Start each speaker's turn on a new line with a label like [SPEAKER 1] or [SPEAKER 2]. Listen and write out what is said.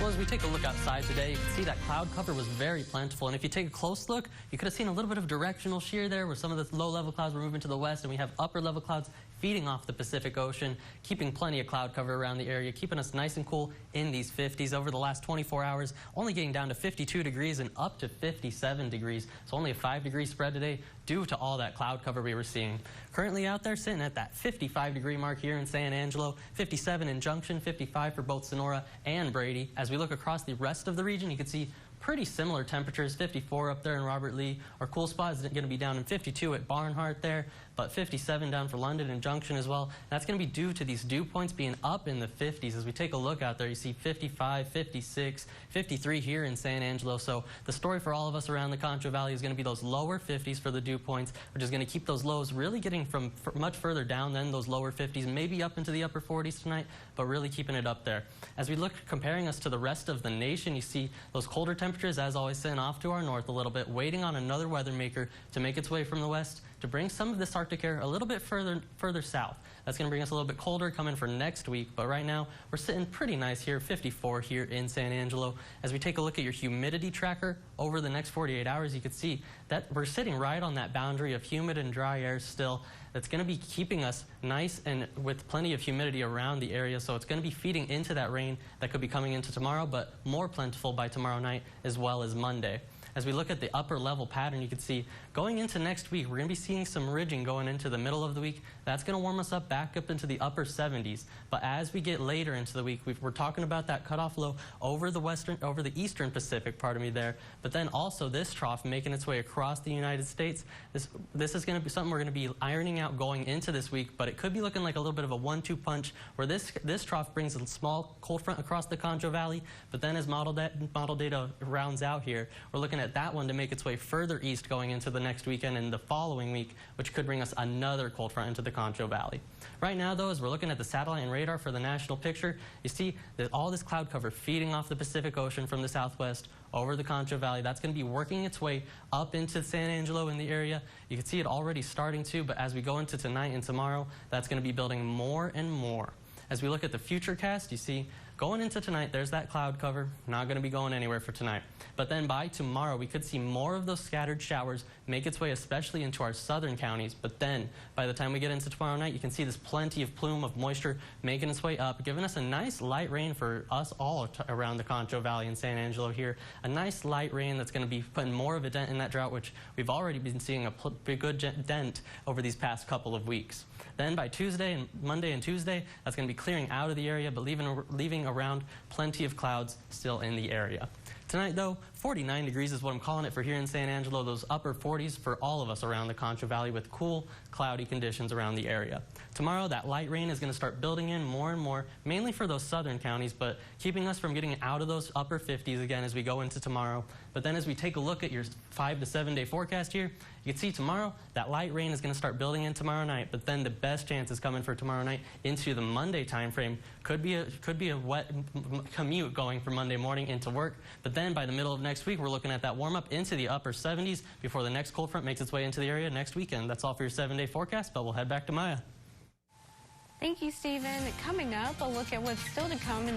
[SPEAKER 1] Well, as we take a look outside today, you can see that cloud cover was very plentiful. And if you take a close look, you could have seen a little bit of directional shear there where some of the low-level clouds were moving to the west, and we have upper-level clouds feeding off the Pacific Ocean, keeping plenty of cloud cover around the area, keeping us nice and cool in these 50s. Over the last 24 hours, only getting down to 52 degrees and up to 57 degrees. So only a 5-degree spread today due to all that cloud cover we were seeing. Currently out there sitting at that 55-degree mark here in San Angelo, 57 in Junction, 55 for both Sonora and Brady. As we look across the rest of the region, you can see pretty similar temperatures. 54 up there in Robert Lee. Our cool spot is going to be down in 52 at Barnhart there, but 57 down for London and Junction as well. That's going to be due to these dew points being up in the 50s. As we take a look out there, you see 55, 56, 53 here in San Angelo. So the story for all of us around the Concho Valley is going to be those lower 50s for the dew points, which is going to keep those lows really getting from much further down than those lower 50s, maybe up into the upper 40s tonight, but really keeping it up there. As we look, comparing us to the rest of the nation, you see those colder temperatures, as always, sitting off to our north a little bit, waiting on another weather maker to make its way from the west to bring some of this Arctic air a little bit further south. That's going to bring us a little bit colder coming for next week, but right now we're sitting pretty nice here, 54 here in San Angelo. As we take a look at your humidity tracker over the next 48 hours, you can see that we're sitting right on that boundary of humid and dry air still. That's going to be keeping us nice and with plenty of humidity around the area, so it's going to be feeding into that rain that could be coming into tomorrow, but more plentiful by tomorrow night as well as Monday. As we look at the upper level pattern, you can see going into next week, we're going to be seeing some ridging going into the middle of the week. That's going to warm us up back up into the upper 70s. But as we get later into the week, we're talking about that cutoff low over the eastern Pacific, pardon me there. But then also this trough making its way across the United States. This is going to be something we're going to be ironing out going into this week, but it could be looking like a little bit of a 1-2 punch where this trough brings a small cold front across the Concho Valley, but then as model data rounds out here, we're looking at that one to make its way further east going into the next weekend and the following week, which could bring us another cold front into the Concho Valley. Right now, though, as we're looking at the satellite and radar for the national picture, you see that all this cloud cover feeding off the Pacific Ocean from the southwest over the Concho Valley. That's going to be working its way up into San Angelo in the area. You can see it already starting to, but as we go into tonight and tomorrow, that's going to be building more and more. As we look at the future cast, you see going into tonight, there's that cloud cover, not going to be going anywhere for tonight. But then by tomorrow, we could see more of those scattered showers make its way especially into our southern counties. But then by the time we get into tomorrow night, you can see this plenty of plume of moisture making its way up, giving us a nice light rain for us all around the Concho Valley and San Angelo here. A nice light rain that's going to be putting more of a dent in that drought, which we've already been seeing a good dent over these past couple of weeks. Then by Tuesday and Monday and Tuesday, that's going to be clearing out of the area, but leaving around plenty of clouds still in the area. Tonight, though, 49 degrees is what I'm calling it for here in San Angelo, those upper 40s for all of us around the Concho Valley with cool, cloudy conditions around the area. Tomorrow, that light rain is going to start building in more and more, mainly for those southern counties, but keeping us from getting out of those upper 50s again as we go into tomorrow. But then as we take a look at your 5 to 7 day forecast here, you can see tomorrow, that light rain is going to start building in tomorrow night, but then the best chance is coming for tomorrow night into the Monday time frame. Could be a wet commute going from Monday morning into work, but then by the middle of next week, we're looking at that warm up into the upper 70s before the next cold front makes its way into the area next weekend. That's all for your 7 day forecast, but we'll head back to Maya.
[SPEAKER 2] Thank you, Stephen. Coming up, a look at what's still to come in